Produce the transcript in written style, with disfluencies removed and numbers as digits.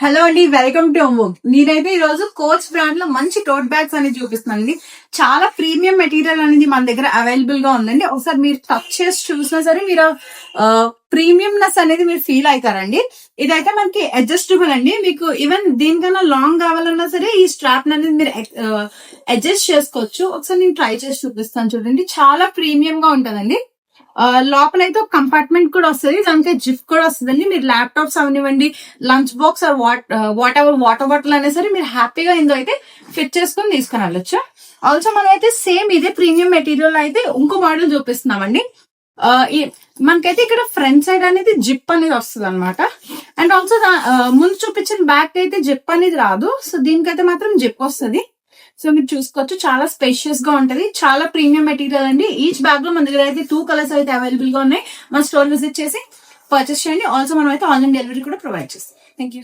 Hello అండి, welcome to Amogh. నేనైతే ఈ రోజు కోచ్ బ్రాండ్ లో మంచి టోట్ బ్యాగ్స్ అనేది చూపిస్తున్నానండి. చాలా ప్రీమియం మెటీరియల్ అనేది మన దగ్గర అవైలబుల్ గా ఉందండి. ఒకసారి మీరు టచ్ చేసి చూసినా సరే మీరు ప్రీమియంనెస్ అనేది మీరు ఫీల్ అవుతారండి. ఇదైతే మనకి అడ్జస్టబుల్ అండి. మీకు ఈవెన్ దీనికన్నా లాంగ్ కావాలన్నా సరే ఈ స్ట్రాప్ అనేది మీరు అడ్జస్ట్ చేసుకోవచ్చు. ఒకసారి నేను ట్రై చేసి చూపిస్తాను చూడండి. చాలా ప్రీమియం గా ఉంటదండి. లోపలైతే ఒక కంపార్ట్మెంట్ కూడా వస్తుంది, దానికి జిప్ కూడా వస్తుందండి. మీరు ల్యాప్టాప్స్ అవనివ్వండి, lunch box what ever water bottle అయినా సరే మీరు హ్యాపీగా ఇందులో అయితే ఫిట్ చేసుకుని తీసుకుని వెళ్ళొచ్చు. ఆల్సో మనం అయితే సేమ్ ఇదే ప్రీమియం మెటీరియల్ అయితే ఇంకో మోడల్ చూపిస్తున్నామండి. మనకైతే ఇక్కడ ఫ్రంట్ సైడ్ అనేది జిప్ అనేది వస్తుంది అనమాట. అండ్ ఆల్సో ముందు చూపించిన బ్యాక్ అయితే జిప్ అనేది రాదు. సో దీనికైతే మాత్రం జిప్ వస్తుంది. సో మీరు చూసుకోవచ్చు, చాలా స్పేషియస్ గా ఉంటది. చాలా ప్రీమియం మెటీరియల్ అండి. ఈచ్ బ్యాగ్ లో మన దగ్గర అయితే 2 కలర్స్ అయితే అవైలబుల్ గా ఉన్నాయి. మన స్టోర్ విజిట్ చేసి పర్చేస్ చేయండి. ఆల్సో మనం అయితే ఆన్లైన్ డెలివరీ కూడా ప్రొవైడ్ చేస్తాం. Thank you.